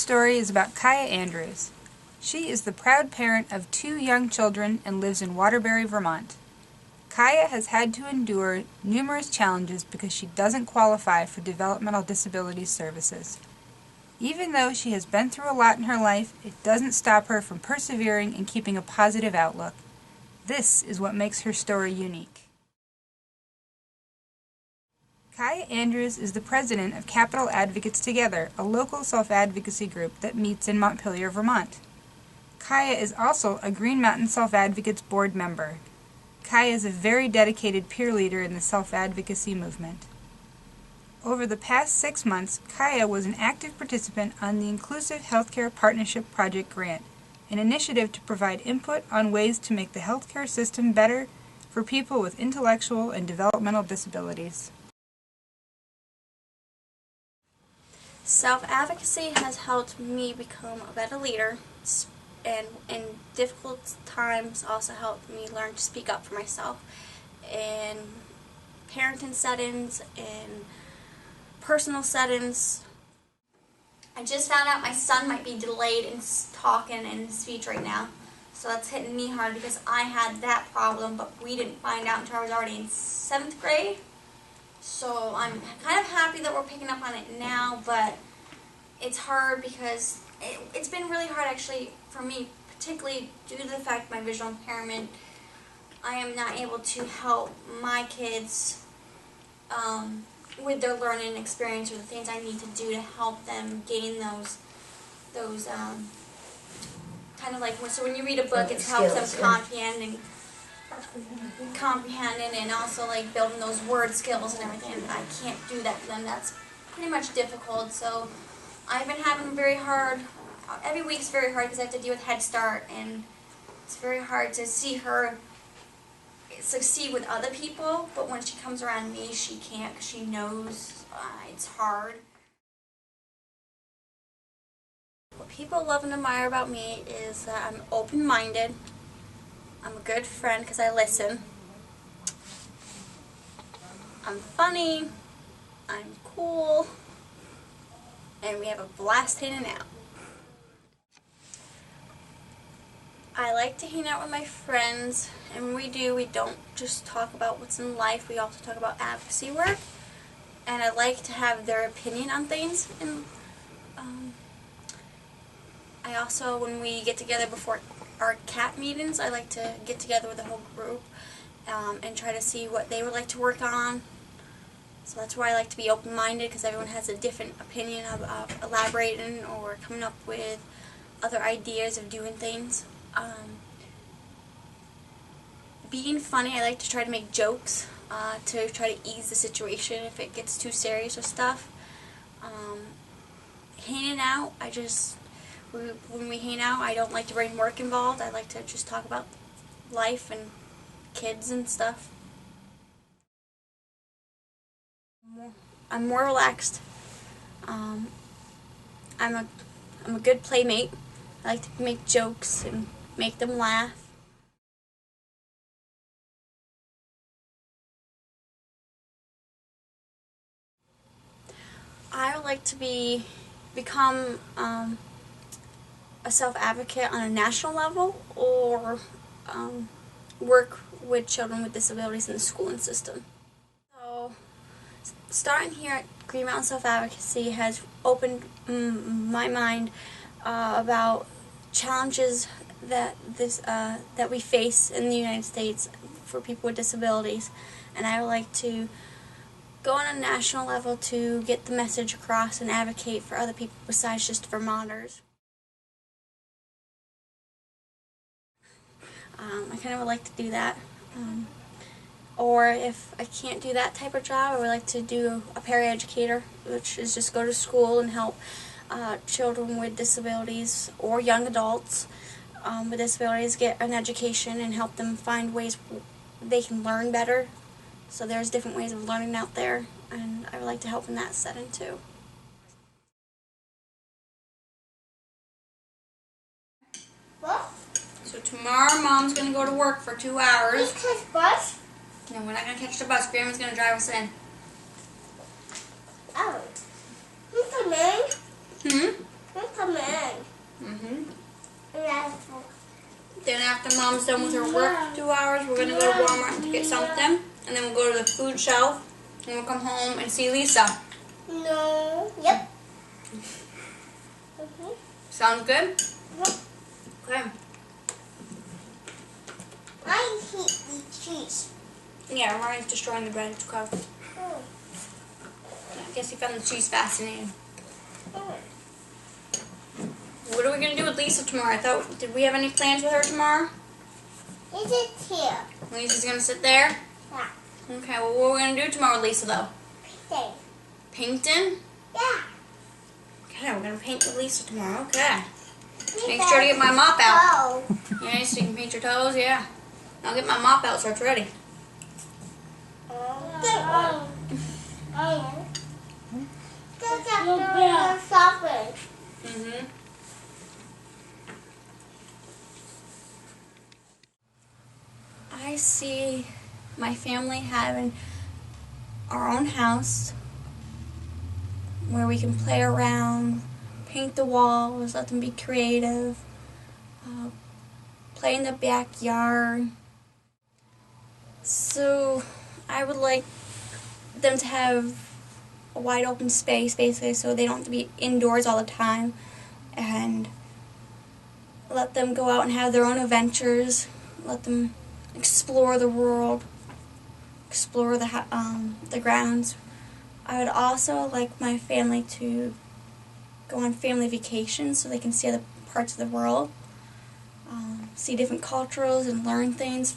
story is about Kaiya Andrews. She is the proud parent of 2 young children and lives in Waterbury, Vermont. Kaiya has had to endure numerous challenges because she doesn't qualify for developmental disability services. Even though she has been through a lot in her life, it doesn't stop her from persevering and keeping a positive outlook. This is what makes her story unique. Kaiya Andrews is the president of Capital Advocates Together, a local self-advocacy group that meets in Montpelier, Vermont. Kaiya is also a Green Mountain Self-Advocates board member. Kaiya is a very dedicated peer leader in the self-advocacy movement. Over the past 6 months, Kaiya was an active participant on the Inclusive Healthcare Partnership Project Grant, an initiative to provide input on ways to make the healthcare system better for people with intellectual and developmental disabilities. Self-advocacy has helped me become a better leader, and in difficult times also helped me learn to speak up for myself in parenting settings, in personal settings. I just found out my son might be delayed in talking and speech right now, so that's hitting me hard because I had that problem, but we didn't find out until I was already in 7th grade. So I'm kind of happy that we're picking up on it now, but it's hard because it's been really hard actually for me, particularly due to the fact of my visual impairment. I am not able to help my kids with their learning experience or the things I need to do to help them gain those kind of like, so when you read a book, it helps them comprehending and also like building those word skills and everything. I can't do that for them. That's pretty much difficult. So I've been having very hard, every week's very hard because I have to deal with Head Start, and it's very hard to see her succeed with other people, but when she comes around me, she can't because she knows it's hard. What people love and admire about me is that I'm open-minded. I'm a good friend because I listen. I'm funny. I'm cool. And we have a blast hanging out. I like to hang out with my friends, and when we do, we don't just talk about what's in life, we also talk about advocacy work. And I like to have their opinion on things. And I also, when we get together before our CAT meetings, I like to get together with the whole group and try to see what they would like to work on. So that's why I like to be open-minded, because everyone has a different opinion of elaborating or coming up with other ideas of doing things. Being funny, I like to try to make jokes to try to ease the situation if it gets too serious or stuff. Hanging out, when we hang out, I don't like to bring work involved. I like to just talk about life and kids and stuff. I'm more relaxed. I'm a good playmate. I like to make jokes and make them laugh. I would like to become a self-advocate on a national level, or work with children with disabilities in the schooling system. So, starting here at Green Mountain Self-Advocacy has opened my mind about challenges that we face in the United States for people with disabilities, and I would like to go on a national level to get the message across and advocate for other people besides just Vermonters. I kind of would like to do that. Or if I can't do that type of job, I would like to do a paraeducator, which is just go to school and help children with disabilities or young adults with disabilities get an education and help them find ways they can learn better. So there's different ways of learning out there, and I would like to help in that setting too. What? So tomorrow Mom's going to go to work for 2 hours. We catch bus? No, we're not going to catch the bus. Grandma's going to drive us in. Oh. Who's the name? Come in. Then after Mom's done with her work 2 hours, we're going to go to Walmart to get something. And then we'll go to the food shelf. And we'll come home and see Lisa. No. Yep. Sounds good? Yep. Okay. I hate the cheese. Yeah, Ryan's destroying the bread. It's okay. I guess he found the cheese fascinating. What are we going to do with Lisa tomorrow? Did we have any plans with her tomorrow? Is it here? Lisa's going to sit there? Yeah. Okay, well, what are we going to do tomorrow with Lisa, though? Painting. Painting? Yeah. Okay, we're going to paint with Lisa tomorrow. Okay. Make sure to get my mop out. Yeah, so you can paint your toes, yeah. I'll get my mop out so it's ready. I see my family having our own house where we can play around, paint the walls, let them be creative, play in the backyard. So I would like them to have a wide open space, basically, so they don't have to be indoors all the time, and let them go out and have their own adventures, let them explore the world, explore the grounds. I would also like my family to go on family vacations so they can see other parts of the world, see different cultures and learn things